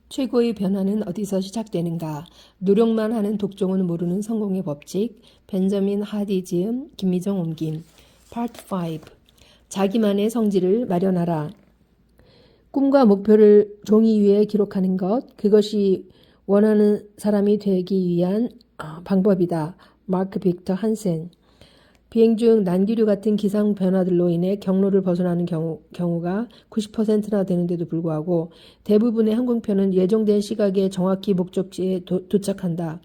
최고의 변화는 어디서 시작되는가? 노력만 하는 독종은 모르는 성공의 법칙. 벤저민 하디 지음, 김미정 옮김. 파트 5. 자기만의 성질을 마련하라. 꿈과 목표를 종이 위에 기록하는 것, 그것이 원하는 사람이 되기 위한 방법이다. 마크 빅터 한센. 비행 중 난기류 같은 기상 변화들로 인해 경로를 벗어나는 경우가 90%나 되는데도 불구하고 대부분의 항공편은 예정된 시각에 정확히 목적지에 도착한다.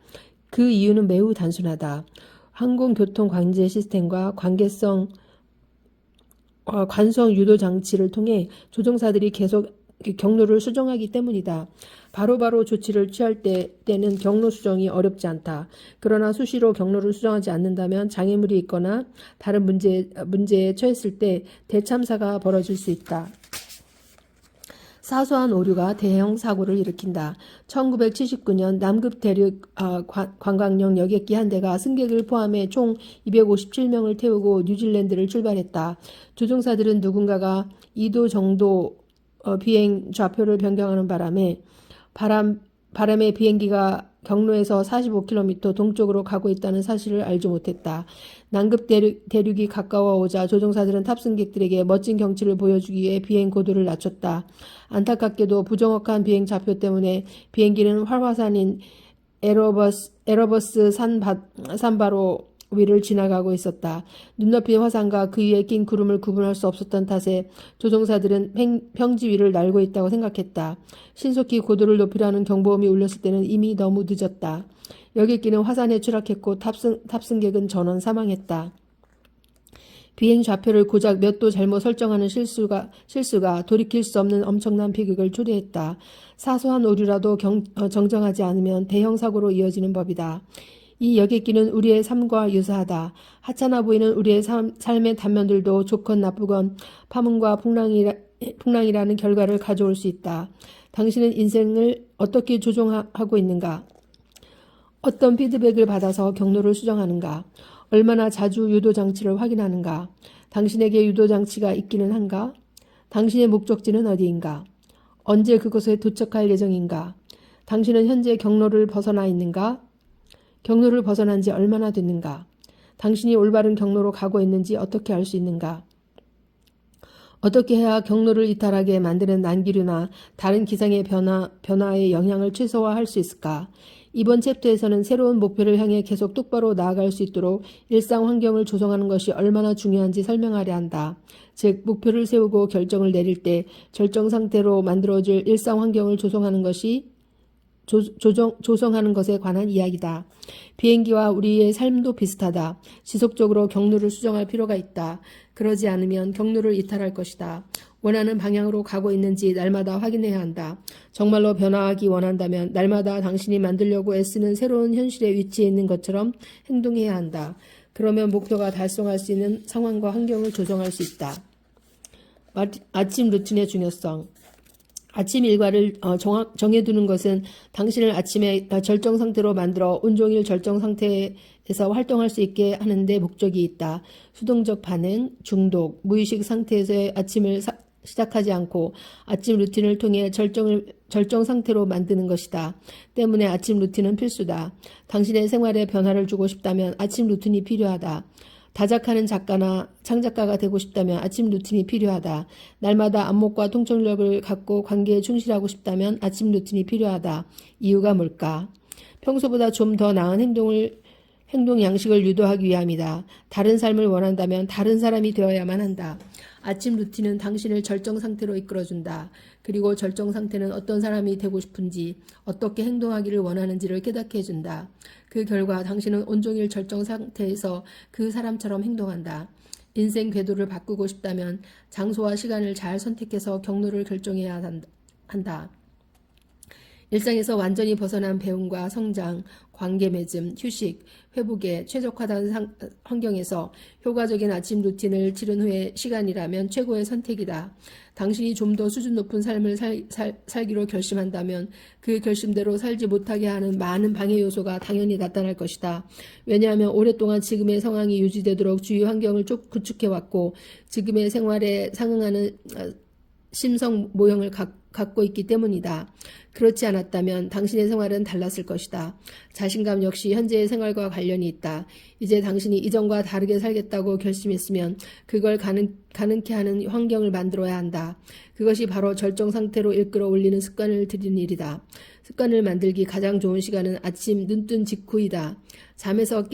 그 이유는 매우 단순하다. 항공교통 관제 시스템과 관성 유도 장치를 통해 조종사들이 계속 경로를 수정하기 때문이다. 바로바로 조치를 취할 때는 경로 수정이 어렵지 않다. 그러나 수시로 경로를 수정하지 않는다면 장애물이 있거나 다른 문제에 처했을 때 대참사가 벌어질 수 있다. 사소한 오류가 대형 사고를 일으킨다. 1979년 남극 대륙 관광용 여객기 한 대가 승객을 포함해 총 257명을 태우고 뉴질랜드를 출발했다. 조종사들은 누군가가 2도 정도 비행 좌표를 변경하는 바람에 비행기가 경로에서 45km 동쪽으로 가고 있다는 사실을 알지 못했다. 남극 대륙이 가까워오자 조종사들은 탑승객들에게 멋진 경치를 보여주기 위해 비행 고도를 낮췄다. 안타깝게도 부정확한 비행 좌표 때문에 비행기는 활화산인 에러버스 산바로 위를 지나가고 있었다. 눈높이 화산과 그 위에 낀 구름을 구분할 수 없었던 탓에 조종사들은 평지 위를 날고 있다고 생각했다. 신속히 고도를 높이라는 경보음이 울렸을 때는 이미 너무 늦었다. 여객기는 화산에 추락했고 탑승객은 전원 사망했다. 비행 좌표를 고작 몇 도 잘못 설정하는 실수가 돌이킬 수 없는 엄청난 비극을 초래했다. 사소한 오류라도 정정하지 않으면 대형 사고로 이어지는 법이다. 이 여객기는 우리의 삶과 유사하다. 하찮아 보이는 우리의 삶의 단면들도 좋건 나쁘건 파문과 풍랑이라는 결과를 가져올 수 있다. 당신은 인생을 어떻게 조종하고 있는가? 어떤 피드백을 받아서 경로를 수정하는가? 얼마나 자주 유도장치를 확인하는가? 당신에게 유도장치가 있기는 한가? 당신의 목적지는 어디인가? 언제 그곳에 도착할 예정인가? 당신은 현재 경로를 벗어나 있는가? 경로를 벗어난 지 얼마나 됐는가? 당신이 올바른 경로로 가고 있는지 어떻게 알 수 있는가? 어떻게 해야 경로를 이탈하게 만드는 난기류나 다른 기상의 변화의 영향을 최소화할 수 있을까? 이번 챕터에서는 새로운 목표를 향해 계속 똑바로 나아갈 수 있도록 일상 환경을 조성하는 것이 얼마나 중요한지 설명하려 한다. 즉, 목표를 세우고 결정을 내릴 때 절정 상태로 만들어질 일상 환경을 조성하는 것에 관한 이야기다. 비행기와 우리의 삶도 비슷하다. 지속적으로 경로를 수정할 필요가 있다. 그러지 않으면 경로를 이탈할 것이다. 원하는 방향으로 가고 있는지 날마다 확인해야 한다. 정말로 변화하기 원한다면 날마다 당신이 만들려고 애쓰는 새로운 현실에 위치해 있는 것처럼 행동해야 한다. 그러면 목표가 달성할 수 있는 상황과 환경을 조성할 수 있다. 아침 루틴의 중요성. 아침 일과를 정해두는 것은 당신을 아침에 절정 상태로 만들어 온종일 절정 상태에서 활동할 수 있게 하는 데 목적이 있다. 수동적 반응, 중독, 무의식 상태에서의 아침을 시작하지 않고 아침 루틴을 통해 절정 상태로 만드는 것이다. 때문에 아침 루틴은 필수다. 당신의 생활에 변화를 주고 싶다면 아침 루틴이 필요하다. 다작하는 작가나 창작가가 되고 싶다면 아침 루틴이 필요하다. 날마다 안목과 통찰력을 갖고 관계에 충실하고 싶다면 아침 루틴이 필요하다. 이유가 뭘까? 평소보다 좀 더 나은 행동 양식을 유도하기 위함이다. 다른 삶을 원한다면 다른 사람이 되어야만 한다. 아침 루틴은 당신을 절정 상태로 이끌어준다. 그리고 절정 상태는 어떤 사람이 되고 싶은지, 어떻게 행동하기를 원하는지를 깨닫게 해준다. 그 결과 당신은 온종일 절정 상태에서 그 사람처럼 행동한다. 인생 궤도를 바꾸고 싶다면 장소와 시간을 잘 선택해서 경로를 결정해야 한다. 일상에서 완전히 벗어난 배움과 성장, 관계 맺음, 휴식, 회복에 최적화된 환경에서 효과적인 아침 루틴을 치른 후의 시간이라면 최고의 선택이다. 당신이 좀 더 수준 높은 삶을 살기로 결심한다면 그 결심대로 살지 못하게 하는 많은 방해 요소가 당연히 나타날 것이다. 왜냐하면 오랫동안 지금의 상황이 유지되도록 주위 환경을 구축해왔고 지금의 생활에 상응하는 심성 모형을 갖고 있기 때문이다. 그렇지 않았다면 당신의 생활은 달랐을 것이다. 자신감 역시 현재의 생활과 관련이 있다. 이제 당신이 이전과 다르게 살겠다고 결심했으면 그걸 가능케 하는 환경을 만들어야 한다. 그것이 바로 절정 상태로 이끌어 올리는 습관을 들이는 일이다. 습관을 만들기 가장 좋은 시간은 아침 눈뜬 직후이다. 잠에서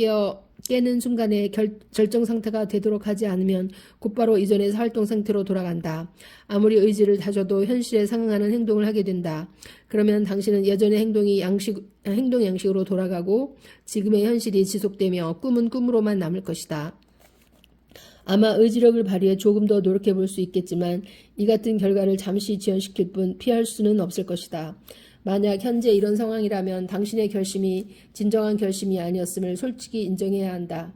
깨는 순간에 절정 상태가 되도록 하지 않으면 곧바로 이전의 활동 상태로 돌아간다. 아무리 의지를 다져도 현실에 상응하는 행동을 하게 된다. 그러면 당신은 예전의 행동 양식으로 돌아가고 지금의 현실이 지속되며 꿈은 꿈으로만 남을 것이다. 아마 의지력을 발휘해 조금 더 노력해 볼 수 있겠지만 이 같은 결과를 잠시 지연시킬 뿐 피할 수는 없을 것이다. 만약 현재 이런 상황이라면 당신의 결심이 진정한 결심이 아니었음을 솔직히 인정해야 한다.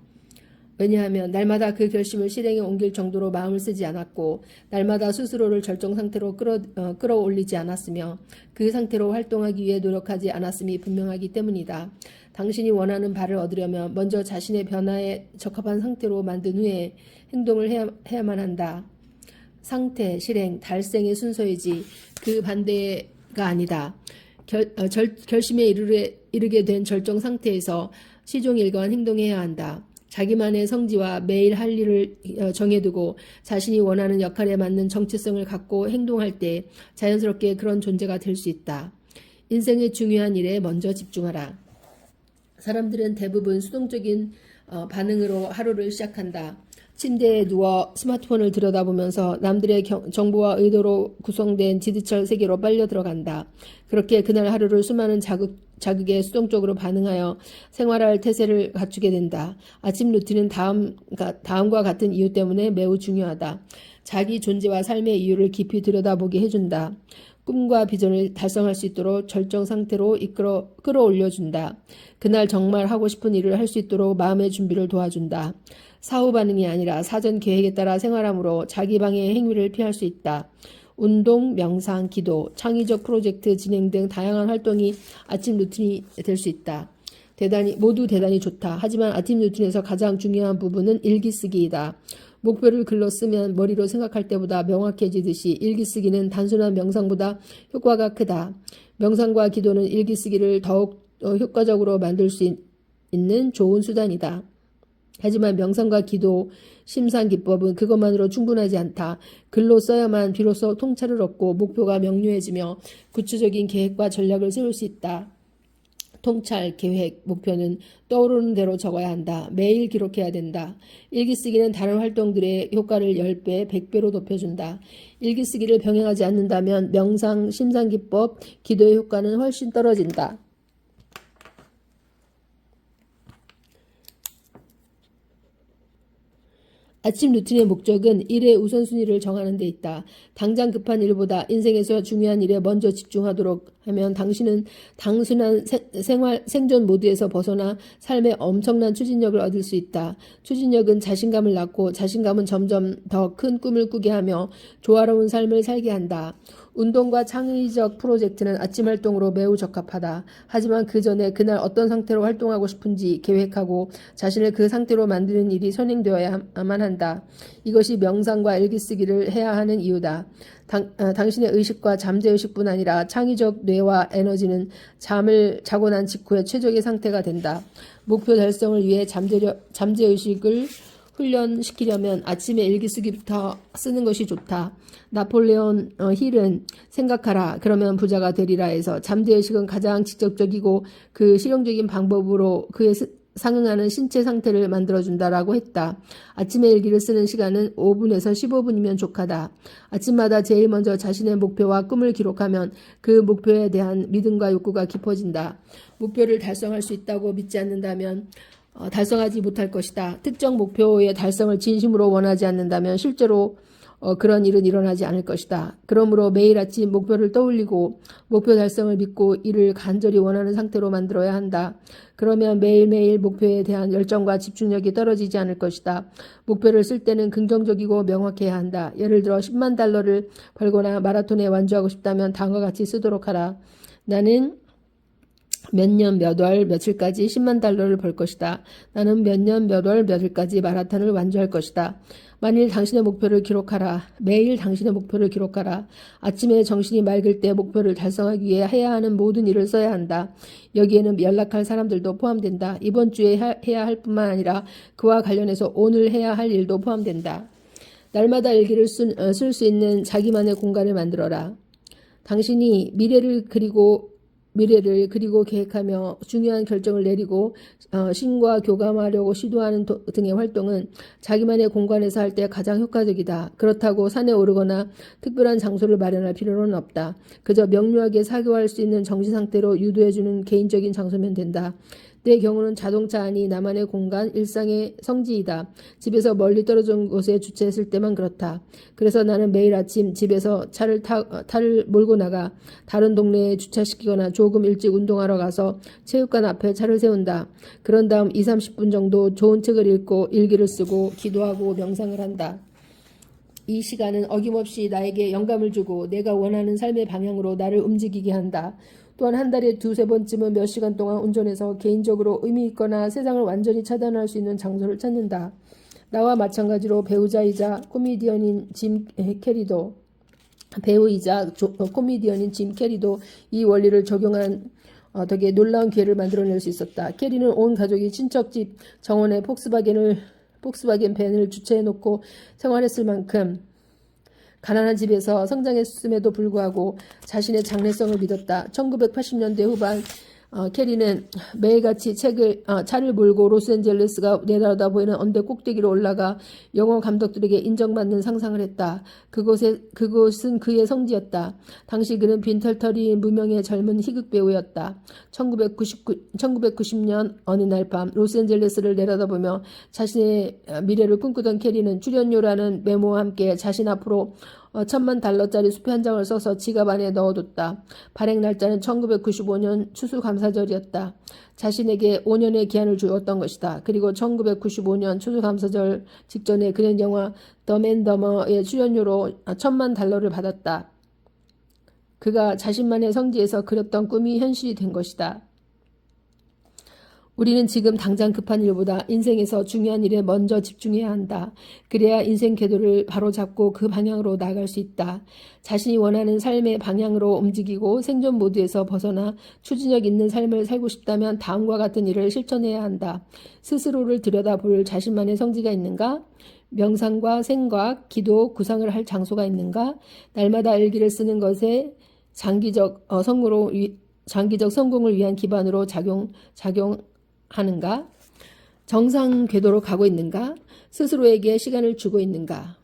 왜냐하면 날마다 그 결심을 실행에 옮길 정도로 마음을 쓰지 않았고 날마다 스스로를 절정 상태로 끌어올리지 않았으며 그 상태로 활동하기 위해 노력하지 않았음이 분명하기 때문이다. 당신이 원하는 바를 얻으려면 먼저 자신의 변화에 적합한 상태로 만든 후에 행동을 해야만 한다. 상태, 실행, 달성의 순서이지 그 반대가 아니다. 결심에 이르게 된 절정 상태에서 시종일관 행동해야 한다. 자기만의 성지와 매일 할 일을 정해두고 자신이 원하는 역할에 맞는 정체성을 갖고 행동할 때 자연스럽게 그런 존재가 될 수 있다. 인생의 중요한 일에 먼저 집중하라. 사람들은 대부분 수동적인 반응으로 하루를 시작한다. 침대에 누워 스마트폰을 들여다보면서 남들의 정보와 의도로 구성된 지드철 세계로 빨려 들어간다. 그렇게 그날 하루를 수많은 자극에 수동적으로 반응하여 생활할 태세를 갖추게 된다. 아침 루틴은 다음과 같은 이유 때문에 매우 중요하다. 자기 존재와 삶의 이유를 깊이 들여다보게 해준다. 꿈과 비전을 달성할 수 있도록 절정 상태로 끌어올려준다. 그날 정말 하고 싶은 일을 할 수 있도록 마음의 준비를 도와준다. 사후 반응이 아니라 사전 계획에 따라 생활함으로 자기 방해의 행위를 피할 수 있다. 운동, 명상, 기도, 창의적 프로젝트 진행 등 다양한 활동이 아침 루틴이 될 수 있다. 모두 대단히 좋다. 하지만 아침 루틴에서 가장 중요한 부분은 일기 쓰기이다. 목표를 글로 쓰면 머리로 생각할 때보다 명확해지듯이 일기 쓰기는 단순한 명상보다 효과가 크다. 명상과 기도는 일기 쓰기를 더욱 효과적으로 만들 수 있는 좋은 수단이다. 하지만 명상과 기도, 심상 기법은 그것만으로 충분하지 않다. 글로 써야만 비로소 통찰을 얻고 목표가 명료해지며 구체적인 계획과 전략을 세울 수 있다. 통찰, 계획, 목표는 떠오르는 대로 적어야 한다. 매일 기록해야 된다. 일기 쓰기는 다른 활동들의 효과를 10배, 100배로 높여준다. 일기 쓰기를 병행하지 않는다면 명상, 심상 기법, 기도의 효과는 훨씬 떨어진다. 아침 루틴의 목적은 일의 우선순위를 정하는 데 있다. 당장 급한 일보다 인생에서 중요한 일에 먼저 집중하도록 하면 당신은 단순한 생존 모드에서 벗어나 삶의 엄청난 추진력을 얻을 수 있다. 추진력은 자신감을 낳고 자신감은 점점 더 큰 꿈을 꾸게 하며 조화로운 삶을 살게 한다. 운동과 창의적 프로젝트는 아침 활동으로 매우 적합하다. 하지만 그 전에 그날 어떤 상태로 활동하고 싶은지 계획하고 자신을 그 상태로 만드는 일이 선행되어야만 한다. 이것이 명상과 일기쓰기를 해야 하는 이유다. 당신의 의식과 잠재의식뿐 아니라 창의적 뇌와 에너지는 잠을 자고 난 직후에 최적의 상태가 된다. 목표 달성을 위해 잠재의식을 훈련시키려면 아침에 일기쓰기부터 쓰는 것이 좋다. 나폴레온 힐은 생각하라 그러면 부자가 되리라에서 잠재의식은 가장 직접적이고 그 실용적인 방법으로 그에 상응하는 신체 상태를 만들어준다라고 했다. 아침에 일기를 쓰는 시간은 5분에서 15분이면 족하다. 아침마다 제일 먼저 자신의 목표와 꿈을 기록하면 그 목표에 대한 믿음과 욕구가 깊어진다. 목표를 달성할 수 있다고 믿지 않는다면 달성하지 못할 것이다. 특정 목표의 달성을 진심으로 원하지 않는다면 실제로 그런 일은 일어나지 않을 것이다. 그러므로 매일 아침 목표를 떠올리고 목표 달성을 믿고 이를 간절히 원하는 상태로 만들어야 한다. 그러면 매일매일 목표에 대한 열정과 집중력이 떨어지지 않을 것이다. 목표를 쓸 때는 긍정적이고 명확해야 한다. 예를 들어 10만 달러를 벌거나 마라톤에 완주하고 싶다면 다음과 같이 쓰도록 하라. 나는 몇 년, 몇 월, 며칠까지 10만 달러를 벌 것이다. 나는 몇 년, 몇 월, 며칠까지 마라톤을 완주할 것이다. 만일 당신의 목표를 기록하라. 매일 당신의 목표를 기록하라. 아침에 정신이 맑을 때 목표를 달성하기 위해 해야 하는 모든 일을 써야 한다. 여기에는 연락할 사람들도 포함된다. 이번 주에 해야 할 뿐만 아니라 그와 관련해서 오늘 해야 할 일도 포함된다. 날마다 일기를 쓸 수 있는 자기만의 공간을 만들어라. 당신이 미래를 그리고 계획하며 중요한 결정을 내리고 신과 교감하려고 시도하는 등의 활동은 자기만의 공간에서 할 때 가장 효과적이다. 그렇다고 산에 오르거나 특별한 장소를 마련할 필요는 없다. 그저 명료하게 사교할 수 있는 정신 상태로 유도해주는 개인적인 장소면 된다. 내 경우는 자동차 안이 나만의 공간, 일상의 성지이다. 집에서 멀리 떨어진 곳에 주차했을 때만 그렇다. 그래서 나는 매일 아침 집에서 차를 몰고 나가 다른 동네에 주차시키거나 조금 일찍 운동하러 가서 체육관 앞에 차를 세운다. 그런 다음 20-30분 정도 좋은 책을 읽고 일기를 쓰고 기도하고 명상을 한다. 이 시간은 어김없이 나에게 영감을 주고 내가 원하는 삶의 방향으로 나를 움직이게 한다. 또한 한 달에 2-3번쯤은 몇 시간 동안 운전해서 개인적으로 의미 있거나 세상을 완전히 차단할 수 있는 장소를 찾는다. 나와 마찬가지로 배우이자 코미디언인 짐 캐리도 이 원리를 적용한 덕에 놀라운 기회를 만들어낼 수 있었다. 캐리는 온 가족이 친척집 정원에 폭스바겐 밴을 주차해놓고 생활했을 만큼 가난한 집에서 성장했음에도 불구하고 자신의 장래성을 믿었다. 1980년대 후반 캐리는 매일같이 차를 몰고 로스앤젤레스가 내려다보이는 언덕 꼭대기로 올라가 영화 감독들에게 인정받는 상상을 했다. 그곳은 그의 성지였다. 당시 그는 빈털터리 무명의 젊은 희극 배우였다. 1990년 어느 날 밤 로스앤젤레스를 내려다보며 자신의 미래를 꿈꾸던 캐리는 출연료라는 메모와 함께 자신 앞으로 $10,000짜리 수표 한 장을 써서 지갑 안에 넣어뒀다. 발행 날짜는 1995년 추수감사절이었다. 자신에게 5년의 기한을 주었던 것이다. 그리고 1995년 추수감사절 직전에 그는 영화 덤앤더머의 출연료로 $10,000를 받았다. 그가 자신만의 성지에서 그렸던 꿈이 현실이 된 것이다. 우리는 지금 당장 급한 일보다 인생에서 중요한 일에 먼저 집중해야 한다. 그래야 인생 궤도를 바로잡고 그 방향으로 나아갈 수 있다. 자신이 원하는 삶의 방향으로 움직이고 생존 모드에서 벗어나 추진력 있는 삶을 살고 싶다면 다음과 같은 일을 실천해야 한다. 스스로를 들여다볼 자신만의 성지가 있는가? 명상과 생각, 기도, 구상을 할 장소가 있는가? 날마다 일기를 쓰는 것에 장기적 성공을 위한 기반으로 작용하는가? 정상 궤도로 가고 있는가? 스스로에게 시간을 주고 있는가?